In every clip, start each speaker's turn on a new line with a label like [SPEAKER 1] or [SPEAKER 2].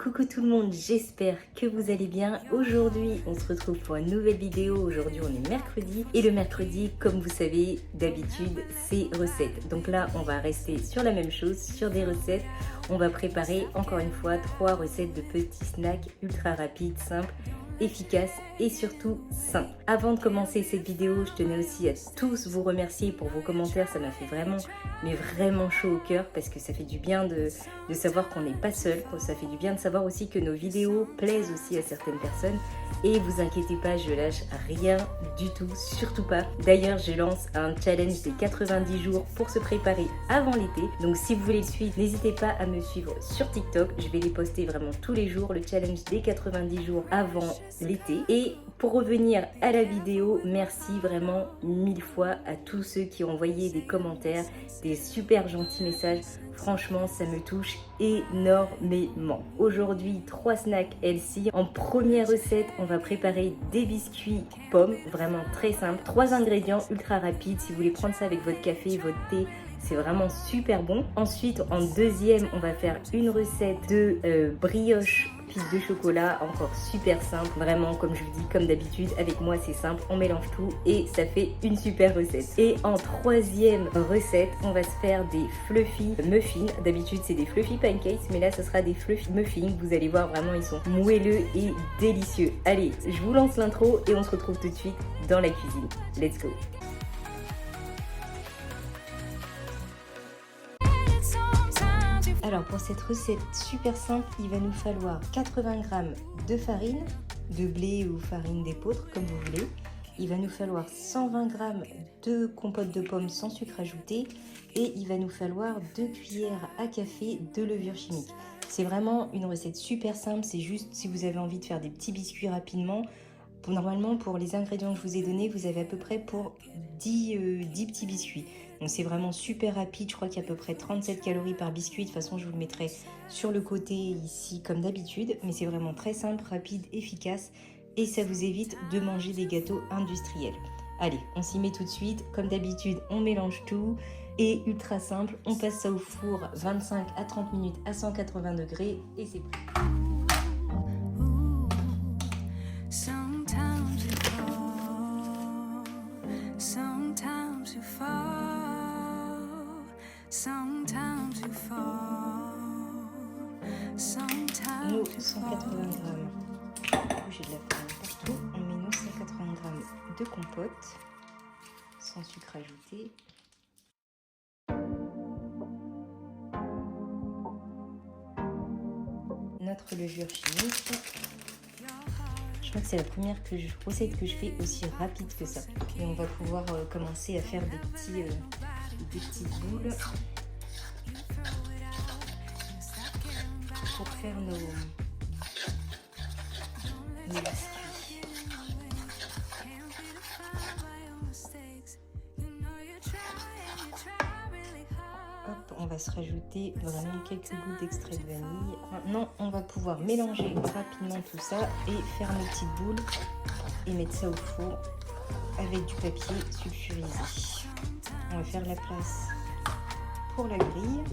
[SPEAKER 1] Coucou tout le monde, j'espère que vous allez bien. Aujourd'hui, on se retrouve pour une nouvelle vidéo. Aujourd'hui, on est mercredi. Et le mercredi, comme vous savez, d'habitude, c'est recettes. Donc là, on va rester sur la même chose, sur des recettes. On va préparer, encore une fois, 3 recettes de petits snacks ultra rapides, simples, efficaces et surtout sains. Avant de commencer cette vidéo, je tenais aussi à tous vous remercier pour vos commentaires. Ça m'a fait vraiment, mais vraiment chaud au cœur parce que ça fait du bien de savoir qu'on n'est pas seul. Ça fait du bien de savoir aussi que nos vidéos plaisent aussi à certaines personnes. Et vous inquiétez pas, je lâche rien du tout, surtout pas. D'ailleurs, je lance un challenge des 90 jours pour se préparer avant l'été. Donc si vous voulez le suivre, n'hésitez pas à me suivre sur TikTok. Je vais les poster vraiment tous les jours, le challenge des 90 jours avant l'été. Et pour revenir à la vidéo, merci vraiment 1000 fois à tous ceux qui ont envoyé des commentaires, des super gentils messages. Franchement, ça me touche énormément. Aujourd'hui, 3 snacks healthy. En première recette, on va préparer des biscuits pommes, vraiment très simple. 3 ingrédients ultra rapides. Si vous voulez prendre ça avec votre café, votre thé, c'est vraiment super bon. Ensuite, en deuxième, on va faire une recette de brioche de chocolat, encore super simple, vraiment comme je vous dis, comme d'habitude avec moi c'est simple, on mélange tout et ça fait une super recette. Et en troisième recette, on va se faire des fluffy muffins. D'habitude c'est des fluffy pancakes, mais là ce sera des fluffy muffins. Vous allez voir, vraiment ils sont moelleux et délicieux. Allez, je vous lance l'intro et on se retrouve tout de suite dans la cuisine. Let's go. Alors pour cette recette super simple, il va nous falloir 80 g de farine, de blé ou farine d'épeautre comme vous voulez. Il va nous falloir 120 g de compote de pommes sans sucre ajouté et il va nous falloir 2 cuillères à café de levure chimique. C'est vraiment une recette super simple, c'est juste si vous avez envie de faire des petits biscuits rapidement. Normalement pour les ingrédients que je vous ai donnés, vous avez à peu près pour 10 petits biscuits. Donc c'est vraiment super rapide, je crois qu'il y a à peu près 37 calories par biscuit. De toute façon je vous le mettrai sur le côté ici comme d'habitude. Mais c'est vraiment très simple, rapide, efficace et ça vous évite de manger des gâteaux industriels. Allez, on s'y met tout de suite. Comme d'habitude, on mélange tout et ultra simple. On passe ça au four 25 à 30 minutes à 180 degrés et c'est prêt. Nous, 180 g, j'ai de la farine partout, on met nous 180 g de compote, sans sucre ajouté. Notre levure chimique. Je crois que c'est la première recette que je fais aussi rapide que ça. Et on va pouvoir commencer à faire des petites boules pour faire nos biscuits. Hop, on va se rajouter vraiment quelques gouttes d'extrait de vanille. Maintenant, on va pouvoir mélanger rapidement tout ça et faire nos petites boules et mettre ça au four avec du papier sulfurisé. On va faire la place pour la grille.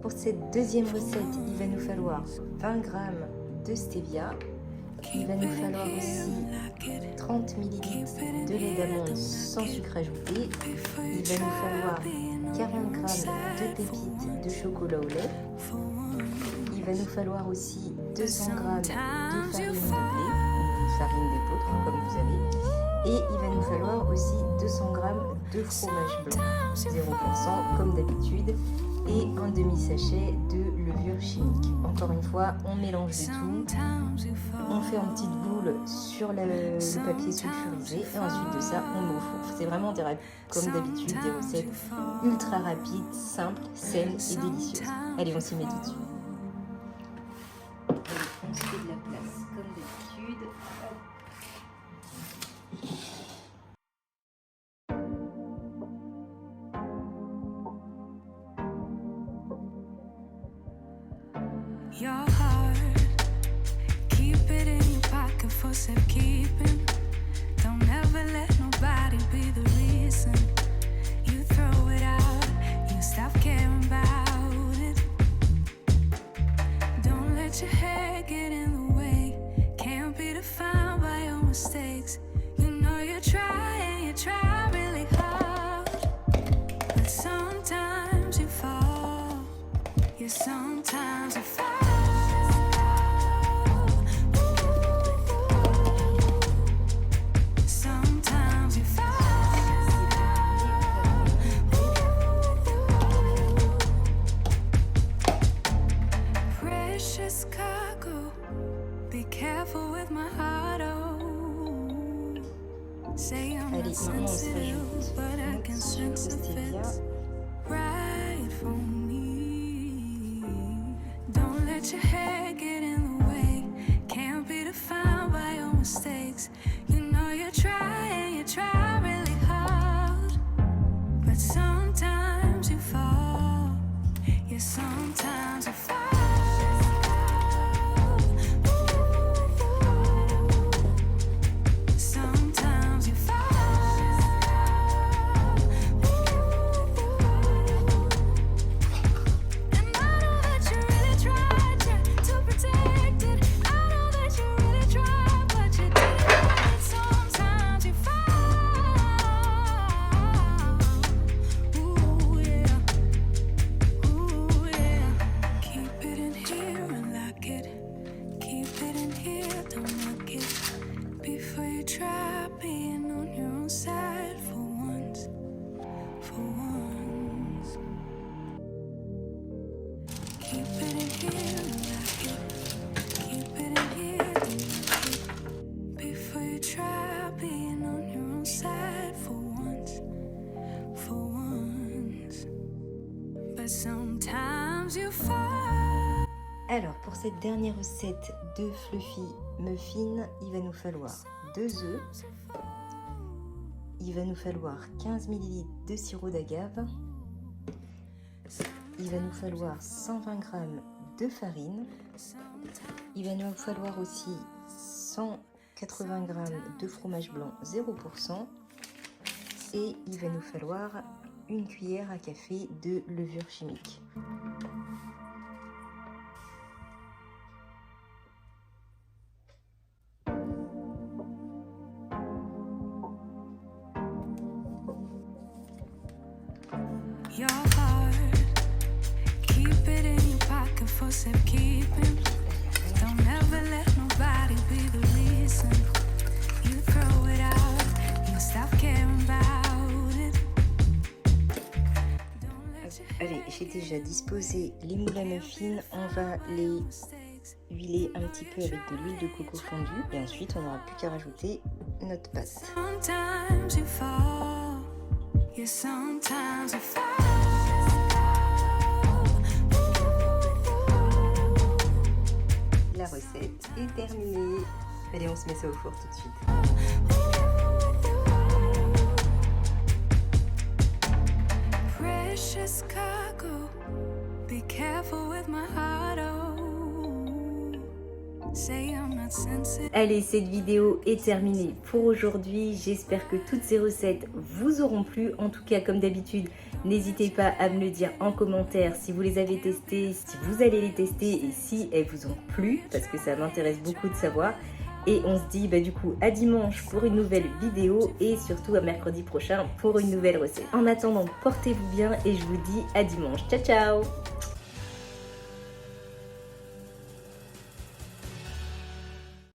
[SPEAKER 1] Pour cette deuxième recette, il va nous falloir 20 g de stevia, Il va nous falloir aussi 30 ml de lait d'amande sans sucre ajouté. Il va nous falloir 40 g de pépites de chocolat au lait. Il va nous falloir aussi 200 g de farine de blé, une farine d'épeautre comme vous avez. Et il va nous falloir aussi 200 g de fromage blanc, 0% comme d'habitude, et un demi-sachet de levure chimique. Encore une fois, on mélange le tout, on fait en petites boules sur le papier sulfurisé et ensuite de ça, on met au four. C'est vraiment comme d'habitude des recettes ultra rapides, simples, saines et délicieuses. Allez, on s'y met tout de suite. Allez, on se fait de la place comme d'habitude.
[SPEAKER 2] Your heart, keep it in your pocket for safekeeping. Don't ever let nobody be the reason you throw it out, you stop caring about it. Don't let your head get in the way, can't be defined by your mistakes. You know you try really hard, but sometimes you fall, yeah, sometimes you fall.
[SPEAKER 1] Allez, maintenant on se rajoute notre sucre stevia.
[SPEAKER 2] Right for me. Don't let your head get in the way. Can't be defined by your mistakes. You know you try really hard, but sometimes you fall. Yeah, sometimes you fall.
[SPEAKER 1] Alors pour cette dernière recette de fluffy muffin, il va nous falloir 2 œufs, il va nous falloir 15 ml de sirop d'agave, il va nous falloir 120 g de farine, il va nous falloir aussi 180 g de fromage blanc 0% et il va nous falloir une cuillère à café de levure chimique.
[SPEAKER 2] Your heart, keep it in your pocket for safekeeping. Don't ever let nobody be the reason you throw it out, you stop caring about it.
[SPEAKER 1] Allez, j'ai déjà disposé les moules à muffins, on va les huiler un petit peu avec de l'huile de coco fondue et ensuite on n'aura plus qu'à rajouter notre pâte.
[SPEAKER 2] Sometimes you fall, yeah, sometimes you fall.
[SPEAKER 1] La recette est terminée. Allez, on se met ça au four tout de suite.
[SPEAKER 2] Precious cargo, be careful with my heart, oh. Say I'm not sensitive.
[SPEAKER 1] Allez, cette vidéo est terminée pour aujourd'hui. J'espère que toutes ces recettes vous auront plu. En tout cas, comme d'habitude, n'hésitez pas à me le dire en commentaire si vous les avez testées, si vous allez les tester et si elles vous ont plu, parce que ça m'intéresse beaucoup de savoir. Et on se dit du coup à dimanche pour une nouvelle vidéo et surtout à mercredi prochain pour une nouvelle recette. En attendant, portez-vous bien et je vous dis à dimanche. Ciao ciao!